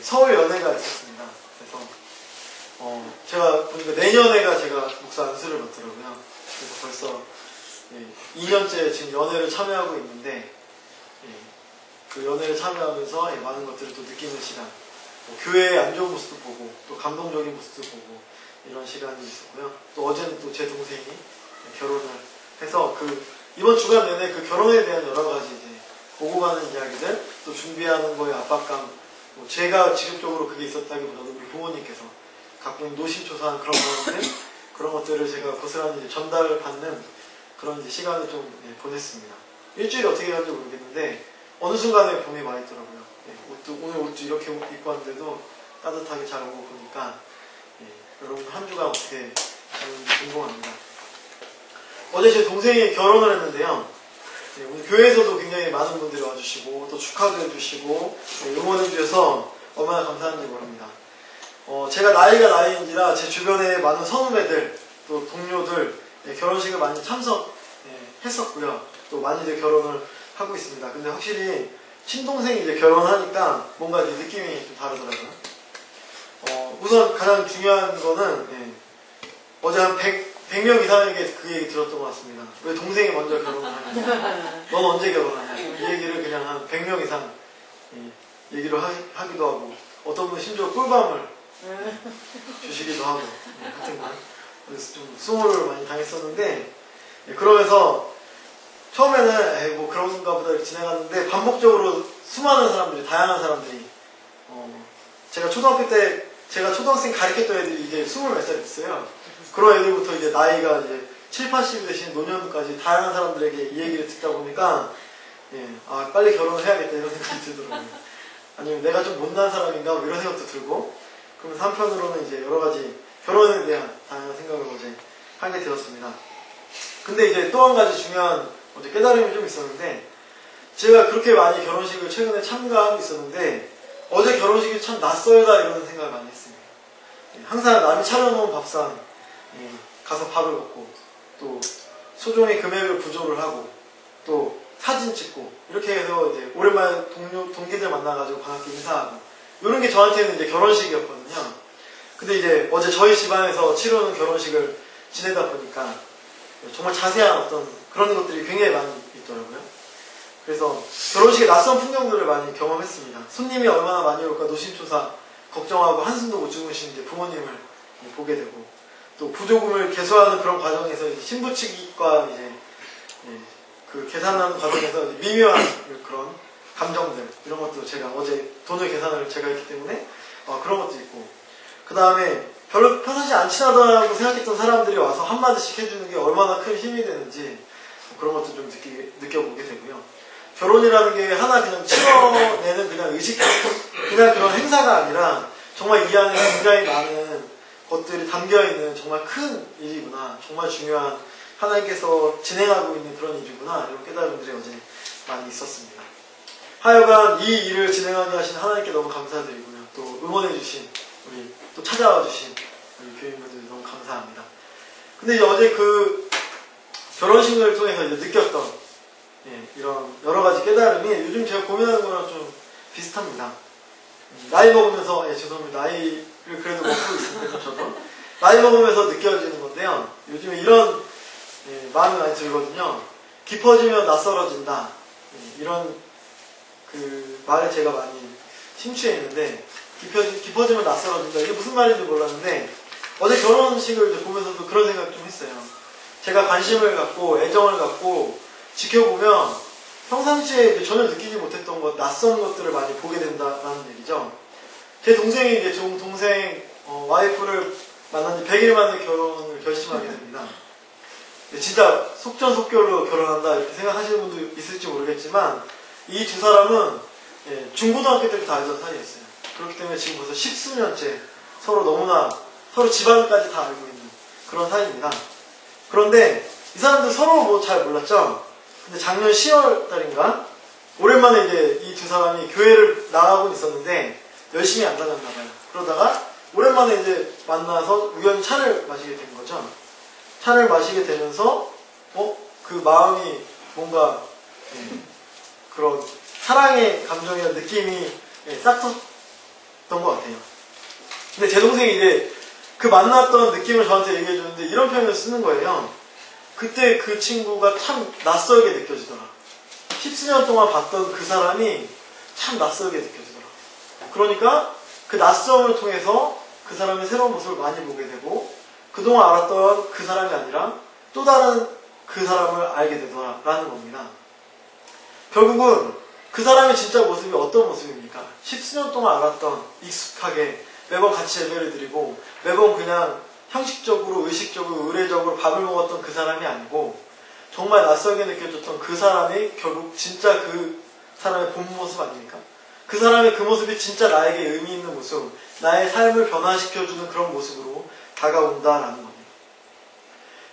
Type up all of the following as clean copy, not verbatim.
서울 연회가 있었습니다. 그래서 제가 보니까 내년에가 제가 목사 안수를 맡더라고요. 그래서 벌써 2년째 지금 연회를 참여하고 있는데 그 연회를 참여하면서 많은 것들을 또 느끼는 시간, 교회의 안 좋은 모습도 보고 또 감동적인 모습도 보고 이런 시간이 있었고요. 또 어제는 또 제 동생이 결혼을 해서 이번 주간 내내 그 결혼에 대한 여러 가지 이제 오고 가는 이야기들, 또 준비하는 거에 압박감, 제가 직접적으로 그게 있었다기보다도 우리 부모님께서 갖고 있는 노심초사한 그런 마음들, 그런 것들을 제가 고스란히 전달받는 그런 이제 시간을 좀 보냈습니다. 일주일이 어떻게 갔는지 모르겠는데 어느 순간에 봄이 와 있더라고요. 오늘 옷도 이렇게 입고 왔는데도 따뜻하게 잘 오고 보니까 여러분 한 주가 어떻게 가는지 궁금합니다. 어제 제 동생이 결혼을 했는데요. 오늘 교회에서도 굉장히 많은 분들이 와주시고 또 축하도 해주시고 응원해주셔서 얼마나 감사한지 모릅니다. 제가 나이가 나이인지라 제 주변에 많은 선후배들 또 동료들 결혼식을 많이 참석했었고요. 또 많이들 결혼을 하고 있습니다. 근데 확실히 친동생이 이제 결혼하니까 뭔가 이제 느낌이 좀 다르더라고요. 우선 가장 중요한 거는 어제 한 100명 이상에게 그 얘기 들었던 것 같습니다. 왜 동생이 먼저 결혼을 하냐, 넌 언제 결혼하냐, 이 얘기를 그냥 한 100명 이상 얘기를 하기도 하고, 어떤 분은 심지어 꿀밤을 주시기도 하고, 하여튼간 그래서 좀 수모를 많이 당했었는데, 그러면서 처음에는 뭐 그런가 보다 이렇게 지나갔는데 반복적으로 수많은 사람들이, 다양한 사람들이 제가 초등학교 때 제가 초등학생 가르쳤던 애들이 이제 20몇 살 있어요. 그런 애들부터 이제 나이가 이제 7, 80 되신 노년까지 다양한 사람들에게 이 얘기를 듣다 보니까 빨리 결혼을 해야겠다 이런 생각이 들더라고요. 아니면 내가 좀 못난 사람인가 뭐 이런 생각도 들고, 그러면서 한편으로는 이제 여러 가지 결혼에 대한 다양한 생각을 어제 하게 되었습니다. 근데 이제 또 한 가지 중요한 어제 깨달음이 좀 있었는데, 제가 그렇게 많이 결혼식을 최근에 참가하고 있었는데 어제 결혼식이 참 낯설다 이런 생각을 많이 했습니다. 항상 남이 차려놓은 밥상 가서 밥을 먹고, 또 소정의 금액을 부조를 하고, 또 사진 찍고, 이렇게 해서 이제 오랜만에 동기들 만나가지고 반갑게 인사하고, 이런 게 저한테는 이제 결혼식이었거든요. 근데 이제 어제 저희 집안에서 치르는 결혼식을 지내다 보니까 정말 자세한 어떤 그런 것들이 굉장히 많이 있더라고요. 그래서 결혼식의 낯선 풍경들을 많이 경험했습니다. 손님이 얼마나 많이 올까 노심초사 걱정하고 한숨도 못 주무시는 이제 부모님을 보게 되고, 또 부조금을 계수하는 그런 과정에서 이제 신부 측과 이제 그 계산하는 과정에서 이제 미묘한 그런 감정들, 이런 것도 제가 어제 돈을 계산을 제가 했기 때문에 그런 것도 있고, 그 다음에 별로 평상시 안 친하다고 생각했던 사람들이 와서 한마디씩 해주는 게 얼마나 큰 힘이 되는지 그런 것도 좀 느껴보게 되고요. 결혼이라는 게 하나 그냥 치러내는 그냥 그냥 그런 행사가 아니라 정말 이 안에 굉장히 많은 것들이 담겨있는 정말 큰 일이구나, 정말 중요한 하나님께서 진행하고 있는 그런 일이구나, 이런 깨달음들이 어제 많이 있었습니다. 하여간 이 일을 진행하게 하신 하나님께 너무 감사드리고요. 또 응원해주신 우리, 또 찾아와주신 우리 교인분들 너무 감사합니다. 근데 이제 어제 그 결혼식을 통해서 이제 느꼈던 이런 여러 가지 깨달음이 요즘 제가 고민하는 거랑 좀 비슷합니다. 나이 먹으면서, 죄송합니다. 나이를 그래도 먹고 있습니다. 저도. 나이 먹으면서 느껴지는 건데요. 요즘에 이런 마음이 많이 들거든요. 깊어지면 낯설어진다. 이런 그 말을 제가 많이 심취해 있는데, 깊어지면 낯설어진다. 이게 무슨 말인지 몰랐는데, 어제 결혼식을 이제 보면서도 그런 생각 좀 했어요. 제가 관심을 갖고, 애정을 갖고, 지켜보면 평상시에 전혀 느끼지 못했던 것, 낯선 것들을 많이 보게 된다는 얘기죠. 제 동생이 이제 동생 와이프를 만난 지 100일 만에 결혼을 결심하게 됩니다. 진짜 속전속결로 결혼한다 이렇게 생각하시는 분도 있을지 모르겠지만, 이 두 사람은 중고등학교 때부터 알던 사이였어요. 그렇기 때문에 지금 벌써 10수년째 서로 집안까지 다 알고 있는 그런 사이입니다. 그런데 이 사람들 서로 뭐 잘 몰랐죠. 근데 작년 10월 달인가 오랜만에 이제 이 두 사람이 교회를 나가고 있었는데 열심히 안 다녔나 봐요. 그러다가 오랜만에 이제 만나서 우연히 차를 마시게 된 거죠. 차를 마시게 되면서 그 마음이 뭔가 그런 사랑의 감정이나 느낌이 싹 같아요. 근데 제 동생이 이제 그 만났던 느낌을 저한테 얘기해 주는데 이런 표현을 쓰는 거예요. 그때 그 친구가 참 낯설게 느껴지더라. 10수년 동안 봤던 그 사람이 참 낯설게 느껴지더라. 그러니까 그 낯섦을 통해서 그 사람의 새로운 모습을 많이 보게 되고 그동안 알았던 그 사람이 아니라 또 다른 그 사람을 알게 되더라라는 겁니다. 결국은 그 사람의 진짜 모습이 어떤 모습입니까? 10수년 동안 알았던 익숙하게 매번 같이 예배를 드리고 매번 그냥 형식적으로 의식적으로 의례적으로 밥을 먹었던 그 사람이 아니고 정말 낯설게 느껴졌던 그 사람이 결국 진짜 그 사람의 본 모습 아닙니까? 그 사람의 그 모습이 진짜 나에게 의미 있는 모습, 나의 삶을 변화시켜주는 그런 모습으로 다가온다라는 겁니다.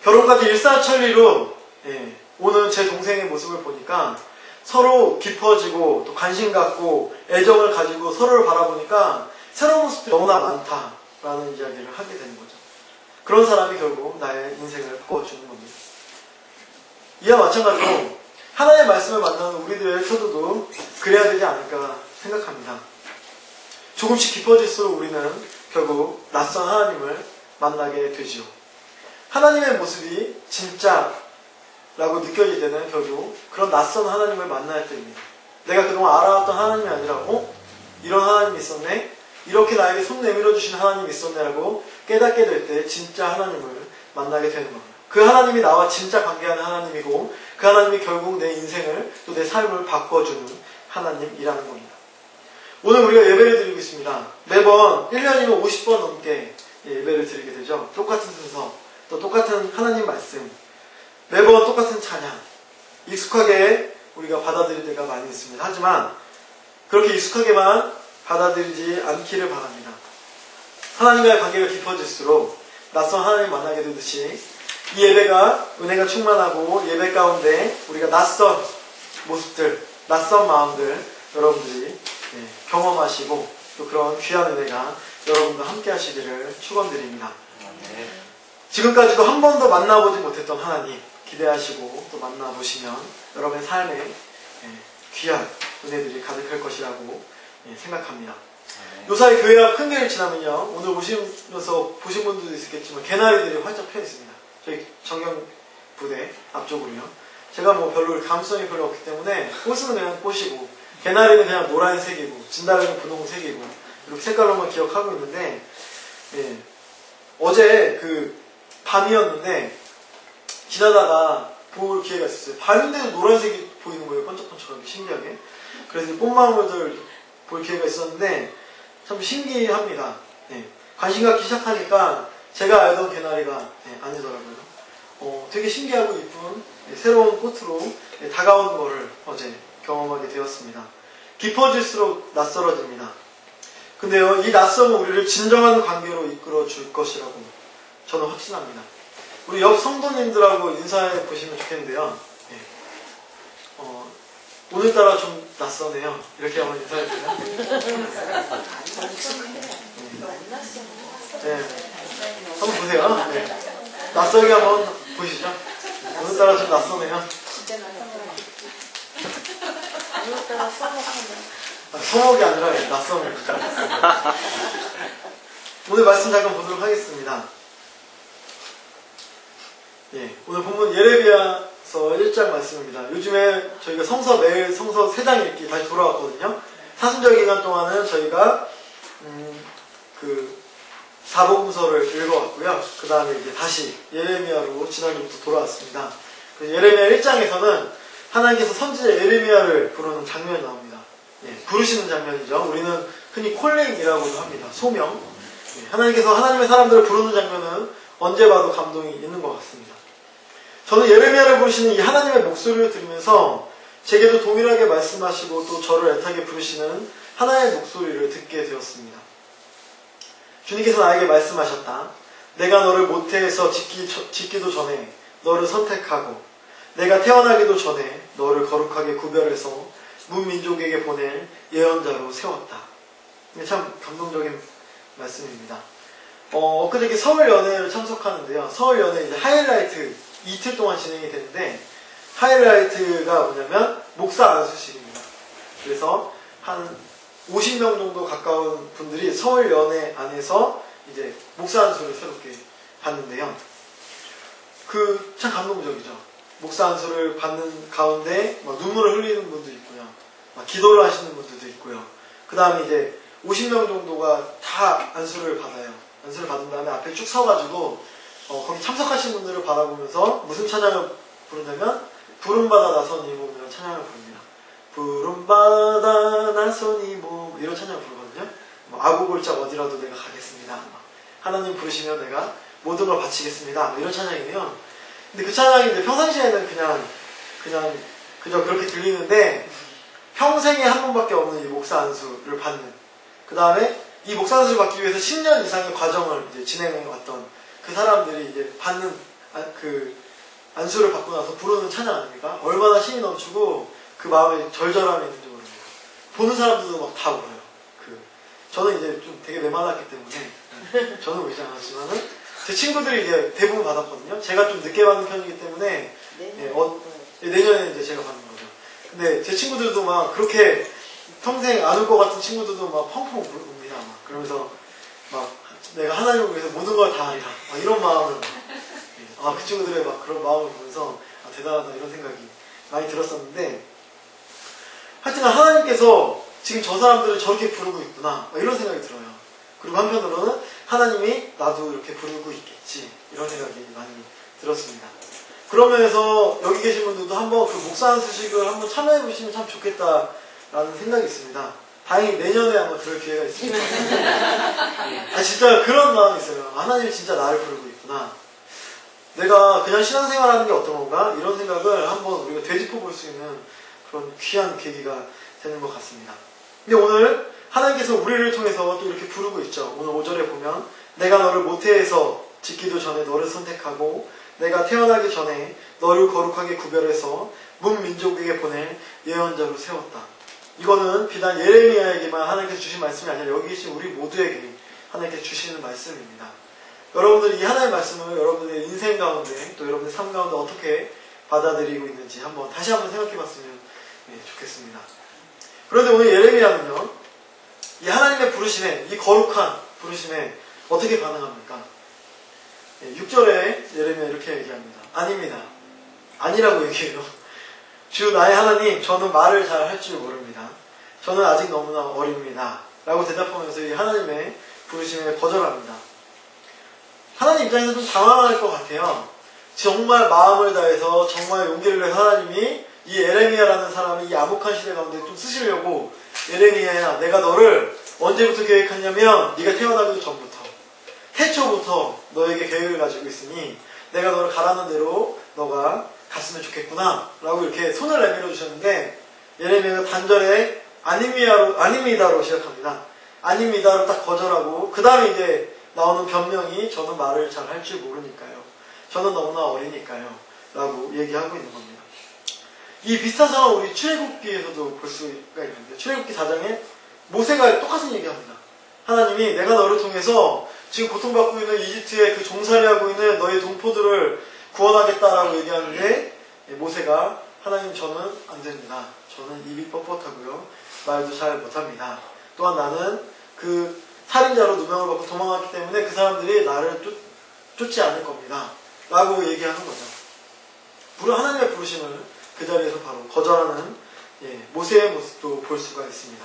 결혼까지 일사천리로 오는 제 동생의 모습을 보니까 서로 깊어지고 또 관심 갖고 애정을 가지고 서로를 바라보니까 새로운 모습들이 너무나 많다라는 이야기를 하게 되는 거죠. 그런 사람이 결국 나의 인생을 바꿔주는 겁니다. 이와 마찬가지로 하나님의 말씀을 만나는 우리들의 태도도 그래야 되지 않을까 생각합니다. 조금씩 깊어질수록 우리는 결국 낯선 하나님을 만나게 되지요. 하나님의 모습이 진짜라고 느껴질 때는 결국 그런 낯선 하나님을 만날 때입니다. 내가 그동안 알아왔던 하나님이 아니라 이런 하나님이 있었네? 이렇게 나에게 손 내밀어 주신 하나님이 있었네라고 깨닫게 될 때 진짜 하나님을 만나게 되는 겁니다. 그 하나님이 나와 진짜 관계하는 하나님이고 그 하나님이 결국 내 인생을 또 내 삶을 바꿔주는 하나님이라는 겁니다. 오늘 우리가 예배를 드리고 있습니다. 매번 1년이면 50번 넘게 예배를 드리게 되죠. 똑같은 순서, 또 똑같은 하나님 말씀, 매번 똑같은 찬양, 익숙하게 우리가 받아들일 때가 많이 있습니다. 하지만 그렇게 익숙하게만 받아들이지 않기를 바랍니다. 하나님과의 관계가 깊어질수록 낯선 하나님을 만나게 되듯이 이 예배가 은혜가 충만하고 예배 가운데 우리가 낯선 모습들, 낯선 마음들 여러분들이 경험하시고 또 그런 귀한 은혜가 여러분과 함께 하시기를 축원드립니다. 지금까지도 한 번도 만나보지 못했던 하나님 기대하시고 또 만나보시면 여러분의 삶에 귀한 은혜들이 가득할 것이라고 생각합니다. 요사이 교회 앞 큰 길을 지나면요, 오늘 오시면서 보신 분들도 있겠지만 개나리들이 활짝 펴 있습니다. 저희 정경 부대 앞쪽으로요. 제가 뭐 별로 감수성이 별로 없기 때문에 꽃은 그냥 꽃이고 개나리는 그냥 노란색이고 진달래는 분홍색이고 이렇게 색깔로만 기억하고 있는데 어제 그 밤이었는데 지나다가 볼 기회가 있었어요. 밤인데도 노란색이 보이는 거예요. 번쩍번쩍하게 신기하게. 그래서 꽃망울들 볼 기회가 있었는데 참 신기합니다. 관심 갖기 시작하니까 제가 알던 개나리가 아니더라고요. 되게 신기하고 이쁜 새로운 꽃으로 다가오는 것을 어제 경험하게 되었습니다. 깊어질수록 낯설어집니다. 근데요, 이 낯섦은 우리를 진정한 관계로 이끌어 줄 것이라고 저는 확신합니다. 우리 옆 성도님들하고 인사해 보시면 좋겠는데요. 오늘따라 좀 낯서네요. 이렇게 한번 인사해주세요. 한번 보세요. 낯설게 한번 보시죠. 오늘따라 좀 낯서네요. 오늘따라 써먹하네. 서먹이 아니라 낯섦입니다. 오늘 말씀 잠깐 보도록 하겠습니다. 오늘 본문 예레미야서 1장 말씀입니다. 요즘에 저희가 매일 성서 3장 읽기 다시 돌아왔거든요. 사순절 기간 동안은 저희가 그 사복음서를 읽어왔고요. 그 다음에 이제 다시 예레미야로 지난주부터 돌아왔습니다. 예레미야 1장에서는 하나님께서 선지자 예레미야를 부르는 장면이 나옵니다. 부르시는 장면이죠. 우리는 흔히 콜링이라고도 합니다. 소명. 하나님께서 하나님의 사람들을 부르는 장면은 언제 봐도 감동이 있는 것 같습니다. 저는 예레미야를 부르시는 이 하나님의 목소리를 들으면서 제게도 동일하게 말씀하시고 또 저를 애타게 부르시는 하나님의 목소리를 듣게 되었습니다. 주님께서 나에게 말씀하셨다. 내가 너를 모태에서 짓기도 전에 너를 선택하고 내가 태어나기도 전에 너를 거룩하게 구별해서 문민족에게 보낼 예언자로 세웠다. 참 감동적인 말씀입니다. 엊그저께 서울연회를 참석하는데요. 서울연회 이제 하이라이트 이틀 동안 진행이 되는데 하이라이트가 뭐냐면 목사 안수식입니다. 그래서 한 50명 정도 가까운 분들이 서울연회 안에서 이제 목사 안수를 새롭게 받는데요. 참 감동적이죠. 목사 안수를 받는 가운데 막 눈물을 흘리는 분도 있고요. 막 기도를 하시는 분들도 있고요. 그 다음에 이제 50명 정도가 다 안수를 받아요. 안수를 받은 다음에 앞에 쭉 서가지고 거기 참석하신 분들을 바라보면서 무슨 찬양을 부르냐면 부름받아 나선 이 몸이라는 찬양을 부릅니다. 부름받아 나선 이 몸 이런 찬양을 부르거든요. 아구골짝 어디라도 내가 가겠습니다. 하나님 부르시면 내가 모든 걸 바치겠습니다. 이런 찬양이에요. 근데 그 찬양이 이제 평상시에는 그저 그렇게 들리는데 평생에 한 번밖에 없는 이 목사 안수를 받는, 그 다음에 이 목사 안수를 받기 위해서 10년 이상의 과정을 이제 진행해 왔던 그 사람들이 이제 받는 그 안수를 받고 나서 부르는 찬양 아닙니까? 얼마나 힘이 넘치고 그 마음에 절절함이 있는지 모릅니다. 보는 사람들도 막 다 울어요. 저는 이제 좀 되게 메말랐기 때문에 저는 울지 않았지만은 제 친구들이 이제 대부분 받았거든요. 제가 좀 늦게 받는 편이기 때문에 내년에 이제 제가 받는 거죠. 근데 제 친구들도 막 그렇게 평생 안 울 것 같은 친구들도 막 펑펑 웁니다. 막 그러면서 막 내가 하나님을 위해서 모든 걸 다 한다. 막 이런 마음을 그 친구들의 막 그런 마음을 보면서 대단하다 이런 생각이 많이 들었었는데, 하여튼 하나님께서 지금 저 사람들을 저렇게 부르고 있구나 이런 생각이 들어요. 그리고 한편으로는 하나님이 나도 이렇게 부르고 있겠지 이런 생각이 많이 들었습니다. 그러면서 여기 계신 분들도 한번 그 목사 안수식을 한번 참여해 보시면 참 좋겠다라는 생각이 있습니다. 다행히 내년에 한번 그럴 기회가 있습니다. 진짜 그런 마음이 있어요. 하나님이 진짜 나를 부르고 있구나. 내가 그냥 신앙생활하는 게 어떤 건가? 이런 생각을 한번 우리가 되짚어 볼 수 있는 그런 귀한 계기가 되는 것 같습니다. 근데 오늘 하나님께서 우리를 통해서 또 이렇게 부르고 있죠. 오늘 5절에 보면 내가 너를 모태에서 짓기도 전에 너를 선택하고 내가 태어나기 전에 너를 거룩하게 구별해서 문민족에게 보낼 예언자로 세웠다. 이거는 비단 예레미야에게만 하나님께서 주신 말씀이 아니라 여기 계신 우리 모두에게 하나님께서 주시는 말씀입니다. 여러분들이 이 하나님의 말씀을 여러분들의 인생 가운데 또 여러분의 삶 가운데 어떻게 받아들이고 있는지 다시 한번 생각해 봤으면 좋겠습니다. 그런데 오늘 예레미야는요, 이 하나님의 부르심에, 이 거룩한 부르심에 어떻게 반응합니까? 6절에 예레미야 이렇게 얘기합니다. 아닙니다. 아니라고 얘기해요. 주 나의 하나님, 저는 말을 잘 할 줄 모릅니다. 저는 아직 너무나 어립니다. 라고 대답하면서 이 하나님의 부르심에 거절합니다. 하나님 입장에서 좀 당황할 것 같아요. 정말 마음을 다해서 정말 용기를 내서 하나님이 이 예레미야라는 사람이 이 암흑한 시대 가운데 좀 쓰시려고, 예레미야야, 내가 너를 언제부터 계획했냐면 네가 태어나기도 전부터, 태초부터 너에게 계획을 가지고 있으니 내가 너를 가라는 대로 너가 갔으면 좋겠구나 라고 이렇게 손을 내밀어 주셨는데, 예레미야가 단절에 아닙니다로 시작합니다. 아닙니다로 딱 거절하고, 그 다음에 이제 나오는 변명이 저는 말을 잘 할 줄 모르니까요, 저는 너무나 어리니까요 라고 얘기하고 있는 겁니다. 이 비슷한 상황 우리 출애굽기에서도 볼 수가 있는데, 출애굽기 4장에 모세가 똑같은 얘기합니다. 하나님이 내가 너를 통해서 지금 고통받고 있는 이집트의 그 종살이하고 있는 너의 동포들을 구원하겠다라고 얘기하는데, 모세가 하나님 저는 안 됩니다. 저는 입이 뻣뻣하고요, 말도 잘 못합니다. 또한 나는 그 살인자로 누명을 받고 도망갔기 때문에 그 사람들이 나를 쫓지 않을 겁니다. 라고 얘기하는 거죠. 하나님의 부르심을 그 자리에서 바로 거절하는 모세의 모습도 볼 수가 있습니다.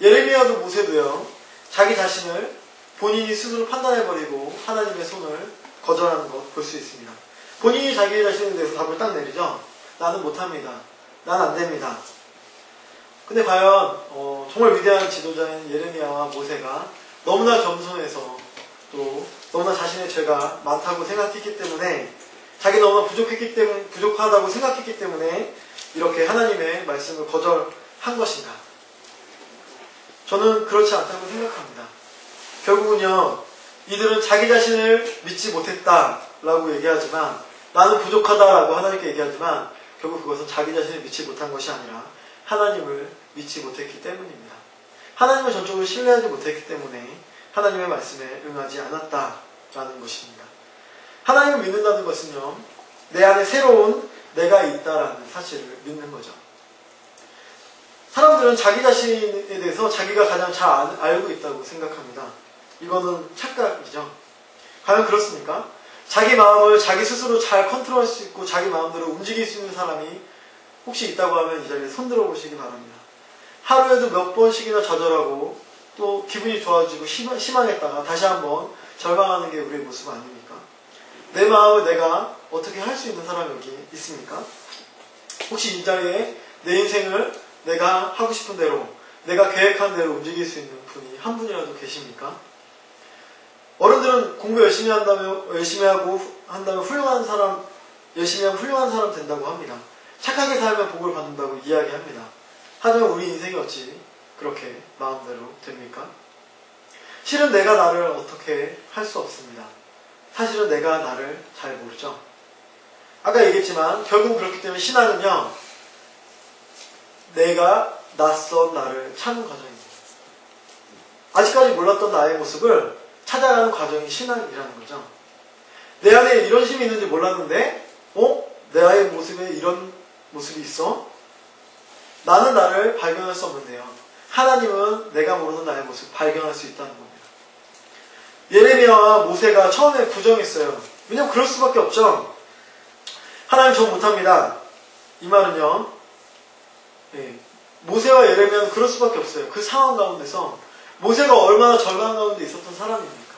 예레미야도 모세도요, 자기 자신을 본인이 스스로 판단해버리고 하나님의 손을 거절하는 것 볼 수 있습니다. 본인이 자기 자신에 대해서 답을 딱 내리죠. 나는 못합니다. 난 안됩니다. 근데 과연 정말 위대한 지도자인 예레미야와 모세가 너무나 겸손해서 또 너무나 자신의 죄가 많다고 생각했기 때문에, 자기 너무나 부족하다고 생각했기 때문에 이렇게 하나님의 말씀을 거절한 것인가? 저는 그렇지 않다고 생각합니다. 결국은요, 이들은 자기 자신을 믿지 못했다라고 얘기하지만, 나는 부족하다라고 하나님께 얘기하지만, 결국 그것은 자기 자신을 믿지 못한 것이 아니라 하나님을 믿지 못했기 때문입니다. 하나님을 전적으로 신뢰하지 못했기 때문에 하나님의 말씀에 응하지 않았다라는 것입니다. 하나님을 믿는다는 것은요, 내 안에 새로운 내가 있다라는 사실을 믿는 거죠. 사람들은 자기 자신에 대해서 자기가 가장 잘 알고 있다고 생각합니다. 이거는 착각이죠. 과연 그렇습니까? 자기 마음을 자기 스스로 잘 컨트롤할 수 있고 자기 마음대로 움직일 수 있는 사람이 혹시 있다고 하면 이 자리에 손 들어 보시기 바랍니다. 하루에도 몇 번씩이나 좌절하고 또 기분이 좋아지고 희망했다가 다시 한번 절망하는 게 우리의 모습 아닙니까? 내 마음을 내가 어떻게 할 수 있는 사람이 여기 있습니까? 혹시 이 자리에 내 인생을 내가 하고 싶은 대로 내가 계획한 대로 움직일 수 있는 분이 한 분이라도 계십니까? 어른들은 공부 열심히 한다면 훌륭한 사람, 열심히 하면 훌륭한 사람 된다고 합니다. 착하게 살면 복을 받는다고 이야기합니다. 하지만 우리 인생이 어찌 그렇게 마음대로 됩니까? 실은 내가 나를 어떻게 할 수 없습니다. 사실은 내가 나를 잘 모르죠. 아까 얘기했지만 결국 그렇기 때문에 신앙은요, 내가 낯선 나를 찾는 과정입니다. 아직까지 몰랐던 나의 모습을 찾아가는 과정이 신앙이라는 거죠. 내 안에 이런 힘이 있는지 몰랐는데 나의 모습에 이런 모습이 있어? 나는 나를 발견할 수 없는데요. 하나님은 내가 모르는 나의 모습을 발견할 수 있다는 겁니다. 예레미야와 모세가 처음에 부정했어요. 왜냐면 그럴 수밖에 없죠. 하나님 저 못합니다. 이 말은요, 모세와 예레미야는 그럴 수밖에 없어요. 그 상황 가운데서 모세가 얼마나 절망 가운데 있었던 사람입니까?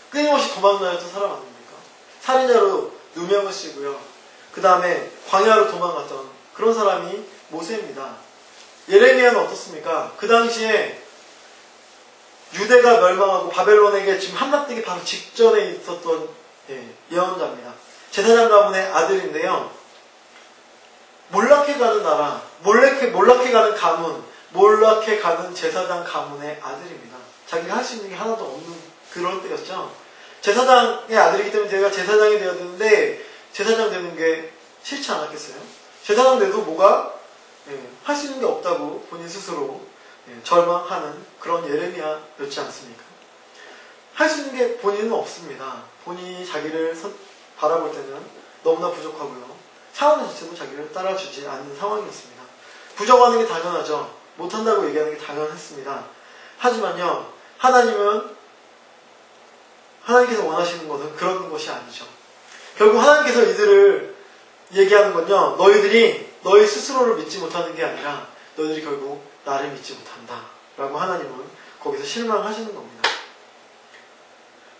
끊임없이 도망다녔던 사람 아닙니까? 살인자로 누명을 쓰고요. 그 다음에 광야로 도망갔던 그런 사람이 모세입니다. 예레미야는 어떻습니까? 그 당시에 유대가 멸망하고 바벨론에게 지금 함락되기 바로 직전에 있었던 예언자입니다. 제사장 가문의 아들인데요. 몰락해가는 나라, 몰락해가는 가문, 몰락해가는 제사장 가문의 아들입니다. 자기가 할 수 있는 게 하나도 없는 그런 때였죠. 제사장의 아들이기 때문에 제가 제사장이 되어야 되는데 제사장 되는 게 싫지 않았겠어요? 제사장 돼도 뭐가 할 수 있는 게 없다고 본인 스스로 절망하는 그런 예레미야였지 않습니까? 할 수 있는 게 본인은 없습니다. 본인이 자기를 바라볼 때는 너무나 부족하고요. 상황 자체도 자기를 따라주지 않는 상황이었습니다. 부정하는 게 당연하죠. 못한다고 얘기하는 게 당연했습니다. 하지만요, 하나님께서 원하시는 것은 그런 것이 아니죠. 결국 하나님께서 이들을 얘기하는 건요, 너희들이 너희 스스로를 믿지 못하는 게 아니라 너희들이 결국 나를 믿지 못한다 라고 하나님은 거기서 실망하시는 겁니다.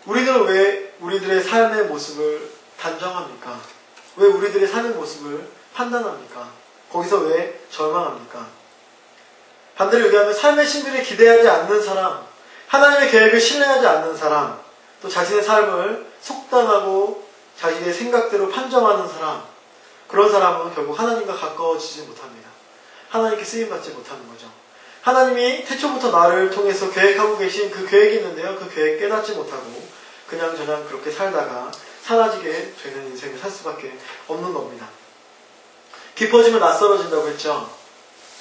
우리는 왜 우리들의 삶의 모습을 단정합니까? 왜 우리들의 삶의 모습을 판단합니까? 거기서 왜 절망합니까? 반대로 얘기하면 삶의 신비를 기대하지 않는 사람, 하나님의 계획을 신뢰하지 않는 사람, 또 자신의 삶을 속단하고 자신의 생각대로 판정하는 사람, 그런 사람은 결국 하나님과 가까워지지 못합니다. 하나님께 쓰임받지 못하는 거죠. 하나님이 태초부터 나를 통해서 계획하고 계신 그 계획이 있는데요. 그 계획 깨닫지 못하고 그냥저냥 그렇게 살다가 사라지게 되는 인생을 살 수밖에 없는 겁니다. 깊어지면 낯설어진다고 했죠.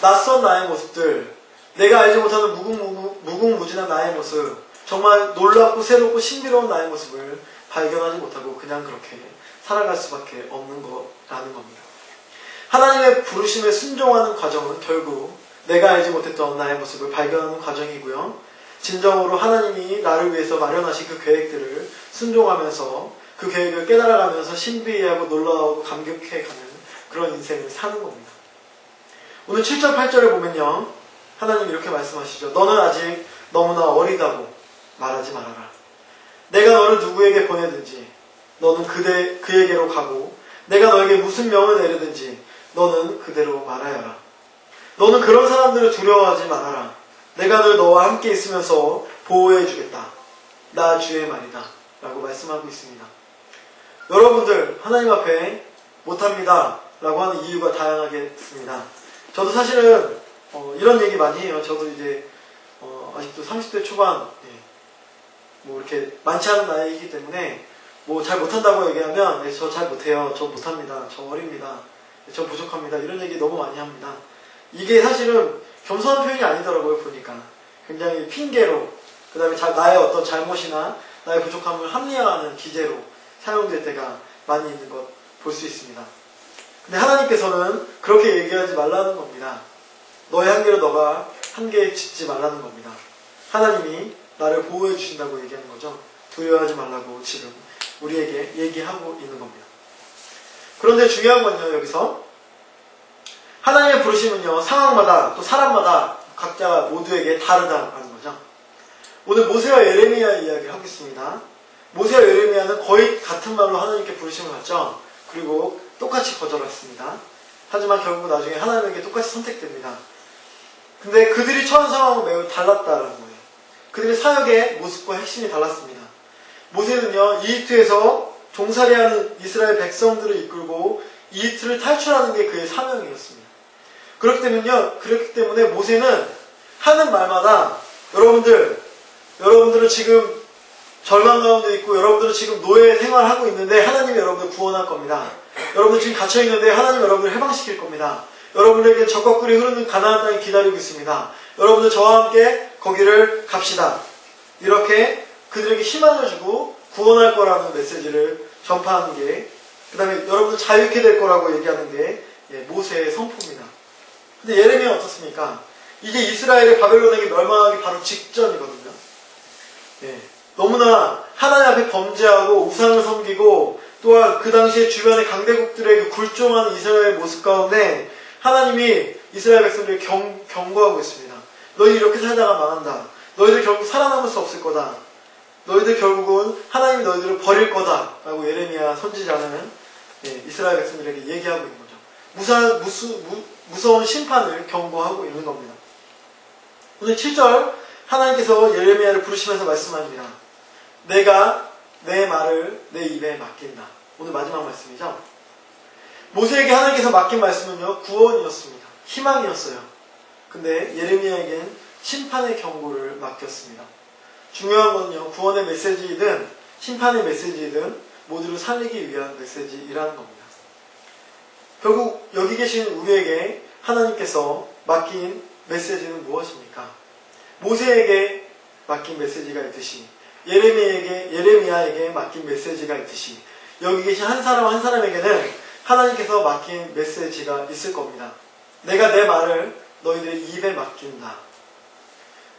낯선 나의 모습들, 내가 알지 못하는 무궁무진한 나의 모습, 정말 놀랍고 새롭고 신비로운 나의 모습을 발견하지 못하고 그냥 그렇게 살아갈 수밖에 없는 거라는 겁니다. 하나님의 부르심에 순종하는 과정은 결국 내가 알지 못했던 나의 모습을 발견하는 과정이고요. 진정으로 하나님이 나를 위해서 마련하신 그 계획들을 순종하면서 그 계획을 깨달아가면서 신비하고 놀라워하고 감격해가는 그런 인생을 사는 겁니다. 오늘 7절 8절을 보면요, 하나님이 이렇게 말씀하시죠. 너는 아직 너무나 어리다고 말하지 말아라. 내가 너를 누구에게 보내든지 너는 그에게로 가고 내가 너에게 무슨 명을 내리든지 너는 그대로 말하여라. 너는 그런 사람들을 두려워하지 말아라. 내가 늘 너와 함께 있으면서 보호해주겠다. 나 주의 말이다 라고 말씀하고 있습니다. 여러분들 하나님 앞에 못합니다 라고 하는 이유가 다양하게 있습니다. 저도 사실은 이런 얘기 많이 해요. 저도 이제 아직도 30대 초반 뭐 이렇게 많지 않은 나이이기 때문에 뭐 잘 못한다고 얘기하면 저 잘 못해요. 저 못합니다. 저 어립니다. 저 부족합니다. 이런 얘기 너무 많이 합니다. 이게 사실은 겸손한 표현이 아니더라고요. 보니까 굉장히 핑계로, 그 다음에 나의 어떤 잘못이나 나의 부족함을 합리화하는 기제로 사용될 때가 많이 있는 것 볼 수 있습니다. 근데 하나님께서는 그렇게 얘기하지 말라는 겁니다. 너의 한계로 너가 한계 짓지 말라는 겁니다. 하나님이 나를 보호해 주신다고 얘기하는 거죠. 두려워하지 말라고 지금 우리에게 얘기하고 있는 겁니다. 그런데 중요한 건요, 여기서 하나님의 부르심은요, 상황마다 또 사람마다 각자 모두에게 다르다는 거죠. 오늘 모세와 예레미야 이야기를 하겠습니다. 모세와 예레미야는 거의 같은 말로 하나님께 부르심을 받죠. 그리고 똑같이 거절했습니다. 하지만 결국 나중에 하나님에게 똑같이 선택됩니다. 근데 그들이 처한 상황은 매우 달랐다는 거예요. 그들의 사역의 모습과 핵심이 달랐습니다. 모세는요, 이집트에서 종살이하는 이스라엘 백성들을 이끌고 이집트를 탈출하는 게 그의 사명이었습니다. 그렇기 때문에 모세는 하는 말마다 여러분들은 지금 절망 가운데 있고 여러분들은 지금 노예 생활하고 있는데 하나님이 여러분들 구원할 겁니다. 여러분들 지금 갇혀있는데 하나님이 여러분들 해방시킬 겁니다. 여러분에게 적과 꿀이 흐르는 가나안 땅이 기다리고 있습니다. 여러분들 저와 함께 거기를 갑시다. 이렇게 그들에게 희망을 주고 구원할 거라는 메시지를 전파하는 게, 그 다음에 여러분들 자유케 될 거라고 얘기하는 게 모세의 선포입니다. 근데 예레미야 어떻습니까? 이제 이스라엘이 바벨론에게 멸망하기 바로 직전이거든요. 너무나 하나님 앞에 범죄하고 우상을 섬기고 또한 그 당시에 주변의 강대국들에게 굴종하는 이스라엘의 모습 가운데 하나님이 이스라엘 백성들에게 경고하고 있습니다. 너희 이렇게 살다가 망한다. 너희들 결국 살아남을 수 없을 거다. 너희들 결국은 하나님이 너희들을 버릴 거다. 라고 예레미야 선지자는 이스라엘 백성들에게 얘기하고 있는 거죠. 무서운 심판을 경고하고 있는 겁니다. 오늘 7절 하나님께서 예레미야를 부르시면서 말씀합니다. 내가 내 말을 내 입에 맡긴다. 오늘 마지막 말씀이죠. 모세에게 하나님께서 맡긴 말씀은요, 구원이었습니다. 희망이었어요. 근데 예레미야에겐 심판의 경고를 맡겼습니다. 중요한 건요, 구원의 메시지이든 심판의 메시지이든 모두를 살리기 위한 메시지이라는 겁니다. 결국 여기 계신 우리에게 하나님께서 맡긴 메시지는 무엇입니까? 모세에게 맡긴 메시지가 있듯이 예레미야에게 맡긴 메시지가 있듯이 여기 계신 한 사람 한 사람에게는 하나님께서 맡긴 메시지가 있을 겁니다. 내가 내 말을 너희들의 입에 맡긴다.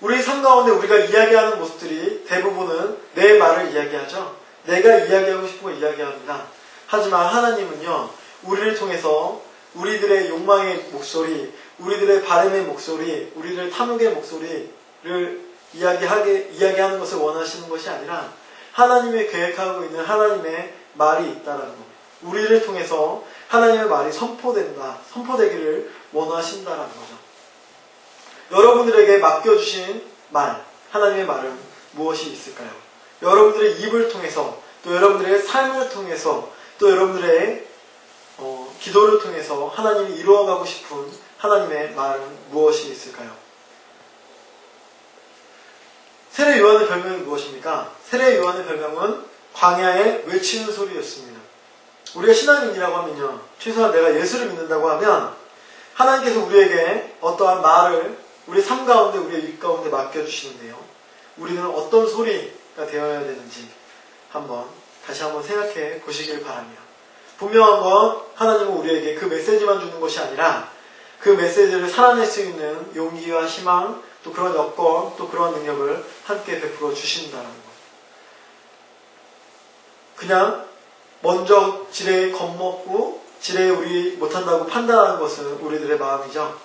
우리 삶 가운데 우리가 이야기하는 모습들이 대부분은 내 말을 이야기하죠. 내가 이야기하고 싶은 걸 이야기합니다. 하지만 하나님은요, 우리를 통해서 우리들의 욕망의 목소리, 우리들의 바람의 목소리, 우리들의 탐욕의 목소리를 이야기하는 것을 원하시는 것이 아니라 하나님이 계획하고 있는 하나님의 말이 있다는 겁니다. 우리를 통해서 하나님의 말이 선포되기를 원하신다는 거죠. 여러분들에게 맡겨주신 말, 하나님의 말은 무엇이 있을까요? 여러분들의 입을 통해서, 또 여러분들의 삶을 통해서, 또 여러분들의 기도를 통해서 하나님이 이루어가고 싶은 하나님의 말은 무엇이 있을까요? 세례 요한의 별명이 무엇입니까? 세례 요한의 별명은 광야에 외치는 소리였습니다. 우리가 신앙인이라고 하면요, 최소한 내가 예수를 믿는다고 하면 하나님께서 우리에게 어떠한 말을 우리 삶 가운데, 우리의 입 가운데 맡겨주시는데요, 우리는 어떤 소리가 되어야 되는지 다시 한번 생각해 보시길 바랍니다. 분명한 건 하나님은 우리에게 그 메시지만 주는 것이 아니라 그 메시지를 살아낼 수 있는 용기와 희망, 또 그런 여건, 또 그런 능력을 함께 베풀어 주신다는 것. 그냥 먼저 지레 겁먹고 지레 우리 못한다고 판단하는 것은 우리들의 마음이죠.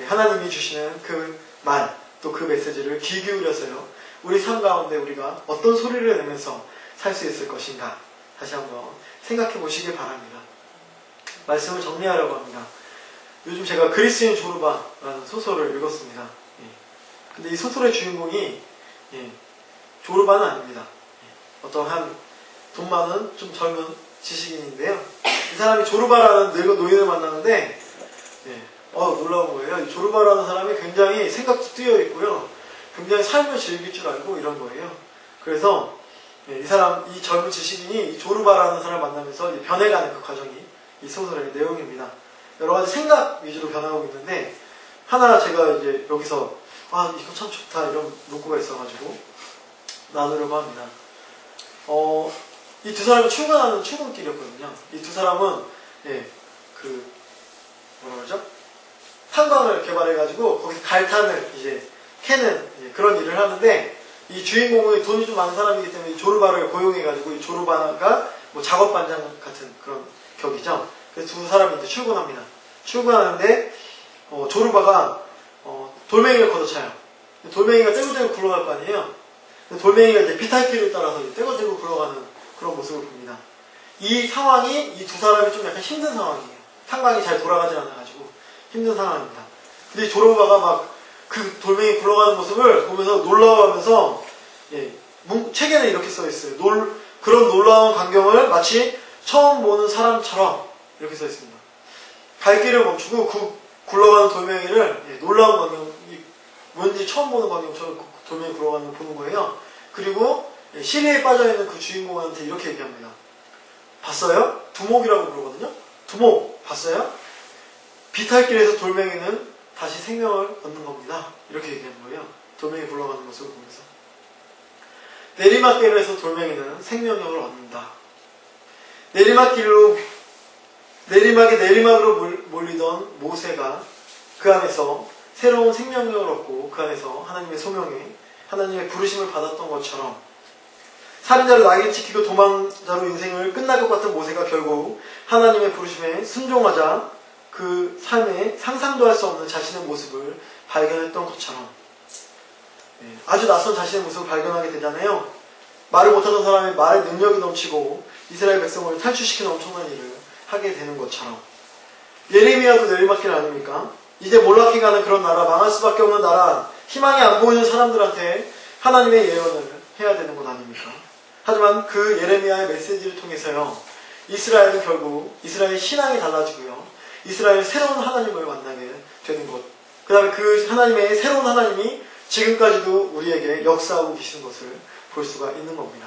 하나님이 주시는 그 말, 또 그 메시지를 귀 기울여서요, 우리 삶 가운데 우리가 어떤 소리를 내면서 살 수 있을 것인가 다시 한번 생각해 보시길 바랍니다. 말씀을 정리하려고 합니다. 요즘 제가 그리스인 조르바라는 소설을 읽었습니다. 근데 이 소설의 주인공이 조르바는 아닙니다. 어떠한 돈 많은 좀 젊은 지식인인데요. 이 사람이 조르바라는 늙은 노인을 만나는데 놀라운 거예요. 이 조르바라는 사람이 굉장히 생각도 뛰어 있고요, 굉장히 삶을 즐길 줄 알고 이런 거예요. 그래서 이 젊은 지식인이 이 조르바라는 사람을 만나면서 변해가는 그 과정이 이 소설의 내용입니다. 여러 가지 생각 위주로 변하고 있는데, 하나 제가 이제 여기서 이거 참 좋다 이런 문구가 있어가지고 나누려고 합니다. 이 두 사람이 출근하는 출근길이었거든요. 이 두 사람은 뭐라 그러죠? 탄광을 개발해가지고 거기서 갈탄을 이제 캐는 그런 일을 하는데 이 주인공은 돈이 좀 많은 사람이기 때문에 이 조르바를 고용해가지고 이 조르바가 뭐 작업반장 같은 그런 격이죠. 그래서 두 사람이 이제 출근합니다. 출근하는데 조르바가 돌멩이를 걷어차요. 돌멩이가 떼고떼고 굴러갈 거 아니에요. 돌멩이가 이제 비탈길을 따라서 떼고떼고 굴러가는 그런 모습을 봅니다. 이 상황이 이 두 사람이 좀 약간 힘든 상황이에요. 탄광이 잘 돌아가지 않아가지고 힘든 상황입니다. 근데 조르바가 막 그 돌멩이 굴러가는 모습을 보면서 놀라워하면서 책에는 이렇게 써 있어요. 그런 놀라운 광경을 마치 처음 보는 사람처럼 이렇게 써 있습니다. 갈 길을 멈추고 그 굴러가는 돌멩이를 놀라운 광경, 뭔지 처음 보는 광경처럼 그 돌멩이 굴러가는 걸 보는 거예요. 그리고 시리에 빠져있는 그 주인공한테 이렇게 얘기합니다. 봤어요? 두목이라고 부르거든요. 두목 봤어요? 비탈길에서 돌멩이는 다시 생명을 얻는 겁니다. 이렇게 얘기하는 거예요. 돌멩이 굴러가는 모습을 보면서. 내리막길에서 돌멩이는 생명력을 얻는다. 내리막에 내리막으로 몰리던 모세가 그 안에서 새로운 생명력을 얻고 그 안에서 하나님의 소명에 하나님의 부르심을 받았던 것처럼 살인자로 낙인 찍히고 도망자로 인생을 끝날 것 같은 모세가 결국 하나님의 부르심에 순종하자 그 삶에 상상도 할 수 없는 자신의 모습을 발견했던 것처럼 아주 낯선 자신의 모습을 발견하게 되잖아요. 말을 못하던 사람이 말의 능력이 넘치고 이스라엘 백성을 탈출시키는 엄청난 일을 하게 되는 것처럼 예레미야도 내리막길 아닙니까? 이제 몰락해 가는 그런 나라, 망할 수밖에 없는 나라, 희망이 안 보이는 사람들한테 하나님의 예언을 해야 되는 것 아닙니까? 하지만 그 예레미야의 메시지를 통해서요, 이스라엘은 결국 이스라엘의 신앙이 달라지고요, 이스라엘 새로운 하나님을 만나게 되는 것. 그 다음에 그 하나님의 새로운 하나님이 지금까지도 우리에게 역사하고 계시는 것을 볼 수가 있는 겁니다.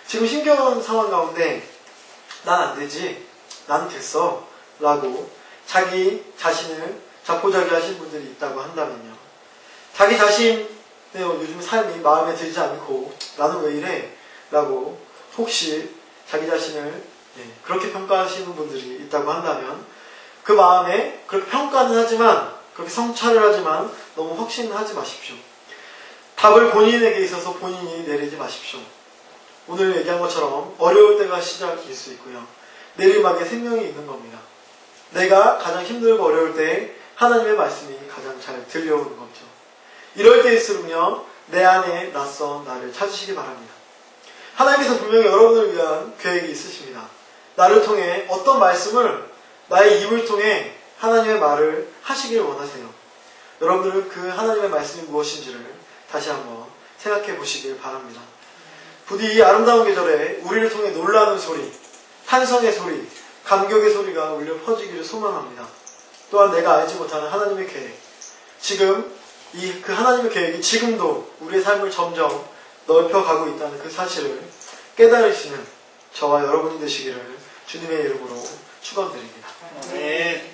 지금 힘겨운 상황 가운데 난 안 되지, 난 됐어 라고 자기 자신을 자포자기하신 분들이 있다고 한다면요, 자기 자신의 요즘 삶이 마음에 들지 않고 나는 왜 이래? 라고 혹시 자기 자신을 그렇게 평가하시는 분들이 있다고 한다면 그 마음에 그렇게 평가는 하지만, 그렇게 성찰을 하지만 너무 확신하지 마십시오. 답을 본인에게 있어서 본인이 내리지 마십시오. 오늘 얘기한 것처럼 어려울 때가 시작일 수 있고요, 내리막에 생명이 있는 겁니다. 내가 가장 힘들고 어려울 때 하나님의 말씀이 가장 잘 들려오는 거죠. 이럴 때일수록요, 내 안에 낯선 나를 찾으시기 바랍니다. 하나님께서 분명히 여러분을 위한 계획이 있으십니다. 나를 통해 어떤 말씀을, 나의 입을 통해 하나님의 말을 하시길 원하세요. 여러분들은 그 하나님의 말씀이 무엇인지를 다시 한번 생각해 보시길 바랍니다. 부디 이 아름다운 계절에 우리를 통해 놀라는 소리, 탄성의 소리, 감격의 소리가 울려 퍼지기를 소망합니다. 또한 내가 알지 못하는 하나님의 계획, 지금 그 하나님의 계획이 지금도 우리의 삶을 점점 넓혀가고 있다는 그 사실을 깨달으시는 저와 여러분이 되시기를 주님의 이름으로 축원드립니다. 네.